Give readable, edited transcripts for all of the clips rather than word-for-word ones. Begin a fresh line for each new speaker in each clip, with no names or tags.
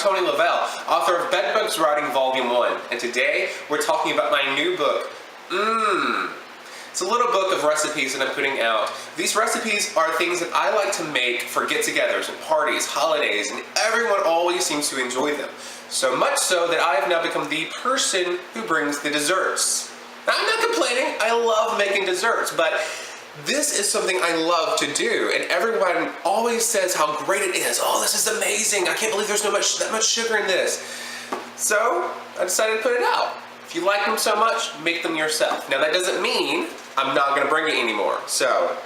Tony Lovell, author of Bedbug's Writing Volume 1, and today we're talking about my new book, It's a little book of recipes that I'm putting out. These recipes are things that I like to make for get-togethers and parties, holidays, and everyone always seems to enjoy them. So much so that I have now become the person who brings the desserts. Now, I'm not complaining, I love making desserts, but this is something I love to do, and everyone always says how great it is. Oh, this is amazing. I can't believe there's that much sugar in this. So I decided to put it out. If you like them so much, make them yourself. Now that doesn't mean I'm not gonna bring it anymore. So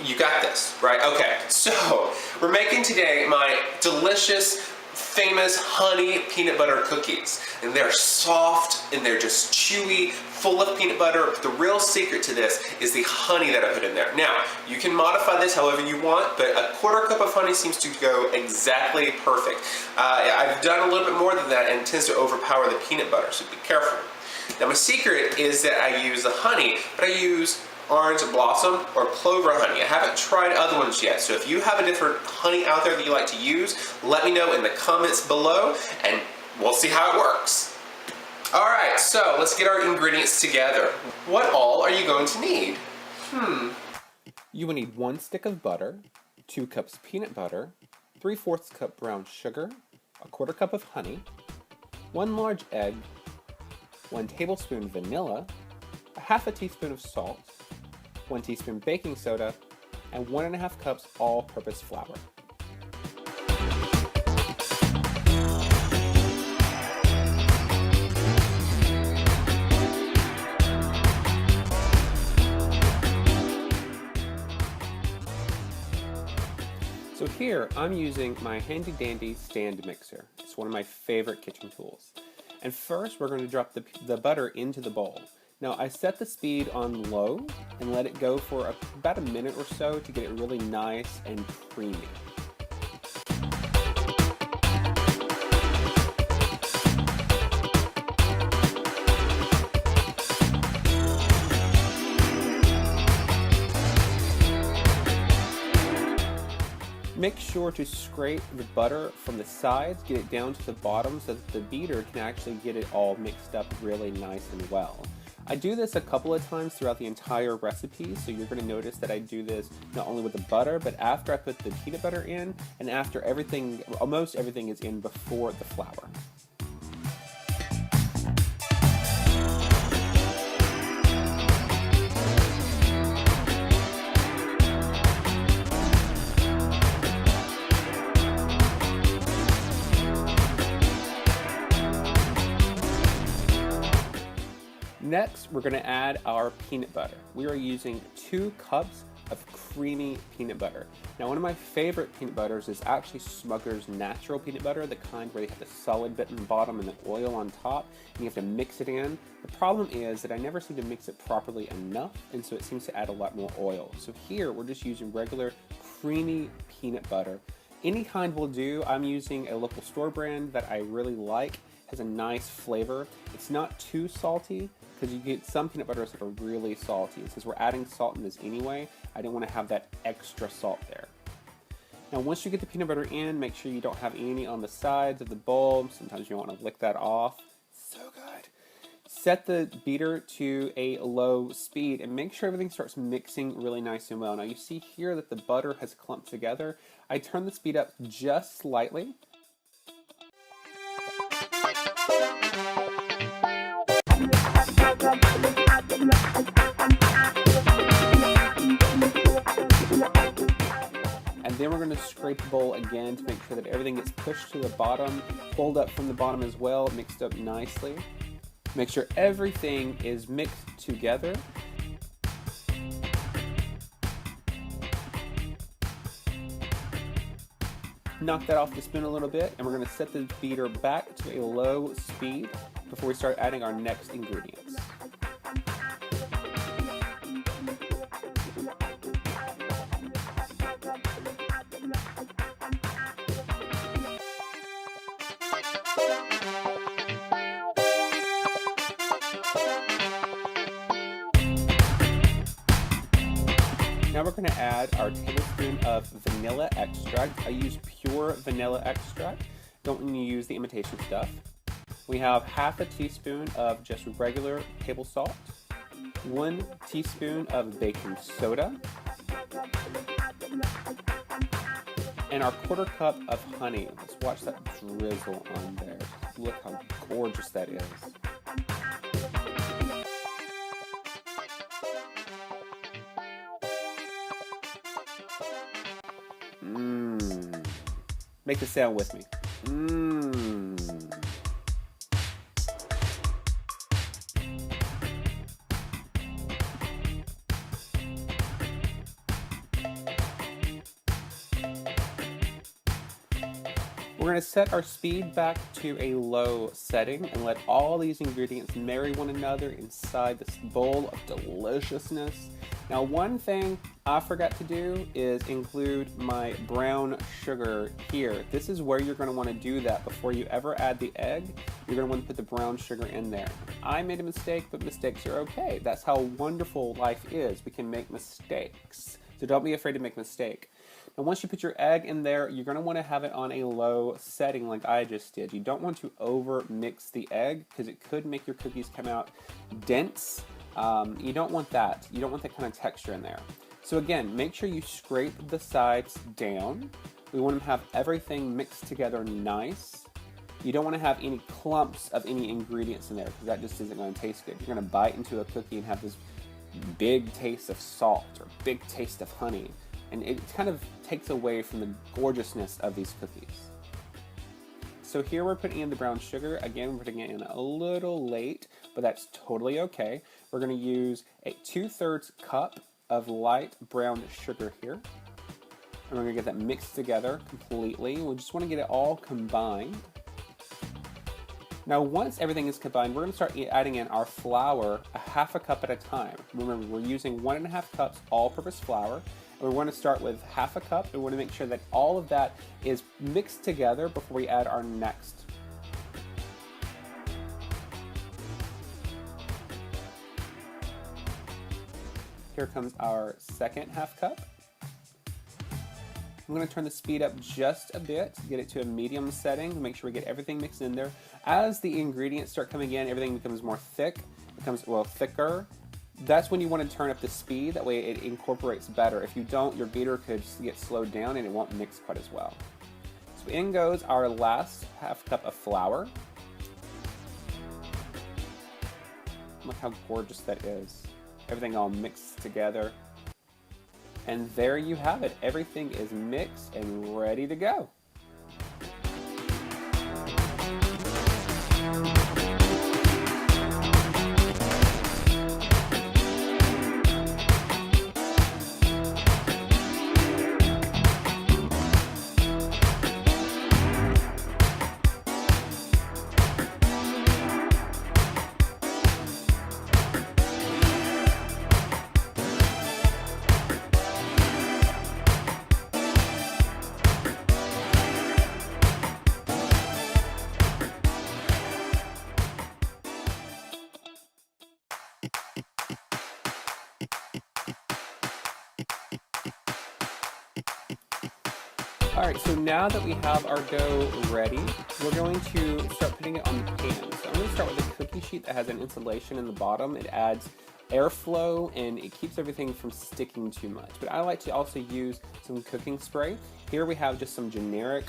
you got this, right? Okay, so we're making today my delicious, famous honey peanut butter cookies. And they're soft and they're just chewy, full of peanut butter. But the real secret to this is the honey that I put in there. Now, you can modify this however you want, but a quarter cup of honey seems to go exactly perfect. I've done a little bit more than that and it tends to overpower the peanut butter, so be careful. Now, my secret is that I use the honey, but I use orange blossom or clover honey. I haven't tried other ones yet, so if you have a different honey out there that you like to use, let me know in the comments below and we'll see how it works. Alright, so let's get our ingredients together. What all are you going to need?
You will need 1 stick of butter, 2 cups peanut butter, 3/4 cup brown sugar, a 1/4 cup of honey, 1 large egg, 1 tablespoon vanilla, a 1/2 teaspoon of salt, 1 teaspoon baking soda, and 1.5 cups all-purpose flour. So here, I'm using my handy dandy stand mixer. It's one of my favorite kitchen tools. And first, we're going to drop the butter into the bowl. Now, I set the speed on low and let it go for about a minute or so to get it really nice and creamy. Make sure to scrape the butter from the sides, get it down to the bottom so that the beater can actually get it all mixed up really nice and well. I do this a couple of times throughout the entire recipe, so you're going to notice that I do this not only with the butter, but after I put the peanut butter in, and after everything, almost everything is in before the flour. Next, we're going to add our peanut butter. We are using 2 cups of creamy peanut butter. Now, one of my favorite peanut butters is actually Smucker's natural peanut butter, the kind where they have the solid bit in the bottom and the oil on top, and you have to mix it in. The problem is that I never seem to mix it properly enough, and so it seems to add a lot more oil. So here, we're just using regular creamy peanut butter. Any kind will do. I'm using a local store brand that I really like. Has a nice flavor. It's not too salty, because you get some peanut butters that are really salty. And since we're adding salt in this anyway, I didn't want to have that extra salt there. Now, once you get the peanut butter in, make sure you don't have any on the sides of the bowl. Sometimes you want to lick that off. So good. Set the beater to a low speed and make sure everything starts mixing really nice and well. Now, you see here that the butter has clumped together. I turn the speed up just slightly. And then we're going to scrape the bowl again to make sure that everything gets pushed to the bottom, pulled up from the bottom as well, mixed up nicely. Make sure everything is mixed together. Knock that off the spoon a little bit, and we're going to set the beater back to a low speed before we start adding our next ingredients. Now we're going to add our tablespoon of vanilla extract. I use pure vanilla extract. Don't need to use the imitation stuff. We have half a teaspoon of just regular table salt, 1 teaspoon of baking soda, and our 1/4 cup of honey. Let's watch that drizzle on there. Look how gorgeous that is. Make the sound with me. We're going to set our speed back to a low setting and let all these ingredients marry one another inside this bowl of deliciousness. Now, one thing I forgot to do is include my brown sugar here. This is where you're going to want to do that before you ever add the egg. You're going to want to put the brown sugar in there. I made a mistake, but mistakes are okay. That's how wonderful life is. We can make mistakes. So don't be afraid to make a mistake. Now, once you put your egg in there, you're going to want to have it on a low setting like I just did. You don't want to over mix the egg because it could make your cookies come out dense. You don't want that. You don't want that kind of texture in there. So again, make sure you scrape the sides down. We want to have everything mixed together nice. You don't want to have any clumps of any ingredients in there because that just isn't going to taste good. You're going to bite into a cookie and have this big taste of salt or big taste of honey. And it kind of takes away from the gorgeousness of these cookies. So here we're putting in the brown sugar. Again, we're putting it in a little late, but that's totally okay. We're going to use a 2/3 cup of light brown sugar here. And we're going to get that mixed together completely. We just want to get it all combined. Now, once everything is combined, we're going to start adding in our flour a 1/2 cup at a time. Remember, we're using 1.5 cups all-purpose flour. And we want to start with 1/2 cup, and we want to make sure that all of that is mixed together before we add our next. Here comes our second 1/2 cup. I'm going to turn the speed up just a bit, get it to a medium setting to make sure we get everything mixed in there. As the ingredients start coming in, everything becomes more thick, becomes, well, thicker. That's when you want to turn up the speed, that way it incorporates better. If you don't, your beater could get slowed down and it won't mix quite as well. So in goes our last 1/2 cup of flour. Look how gorgeous that is. Everything all mixed together. And there you have it. Everything is mixed and ready to go. Alright, so now that we have our dough ready, we're going to start putting it on the pan. So I'm going to start with a cookie sheet that has an insulation in the bottom. It adds airflow and it keeps everything from sticking too much. But I like to also use some cooking spray. Here we have just some generic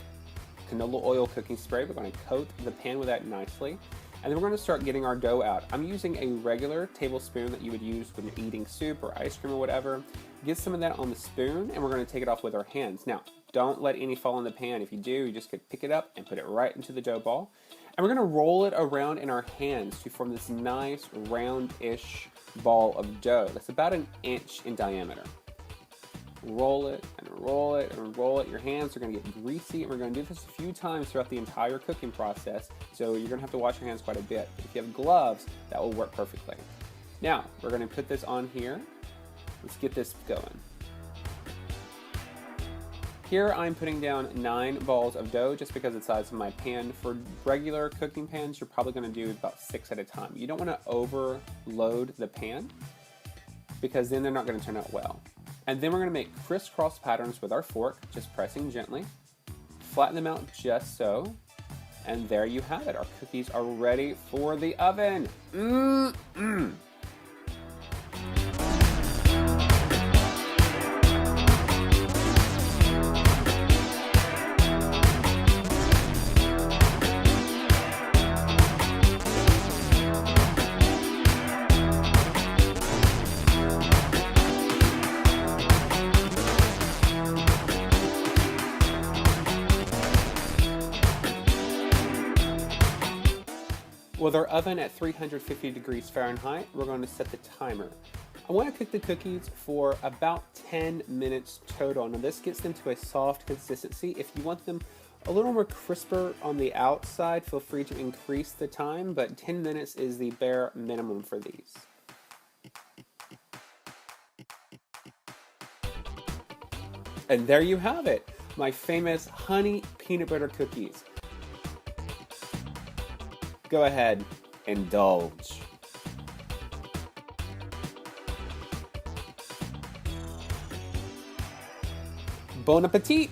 canola oil cooking spray. We're going to coat the pan with that nicely. And then we're going to start getting our dough out. I'm using a regular tablespoon that you would use when you're eating soup or ice cream or whatever. Get some of that on the spoon and we're going to take it off with our hands. Now, don't let any fall in the pan. If you do, you just could pick it up and put it right into the dough ball. And we're going to roll it around in our hands to form this nice round-ish ball of dough that's about 1 inch in diameter. Roll it and roll it and roll it. Your hands are going to get greasy, and we're going to do this a few times throughout the entire cooking process, so you're going to have to wash your hands quite a bit. If you have gloves, that will work perfectly. Now, we're going to put this on here. Let's get this going. Here I'm putting down 9 balls of dough just because of the size of my pan. For regular cooking pans, you're probably going to do about 6 at a time. You don't want to overload the pan because then they're not going to turn out well. And then we're going to make crisscross patterns with our fork, just pressing gently. Flatten them out just so. And there you have it. Our cookies are ready for the oven. Mmm. With our oven at 350 degrees Fahrenheit, we're going to set the timer. I want to cook the cookies for about 10 minutes total. Now this gets them to a soft consistency. If you want them a little more crisper on the outside, feel free to increase the time, but 10 minutes is the bare minimum for these. And there you have it, my famous honey peanut butter cookies. Go ahead, indulge. Bon appetit!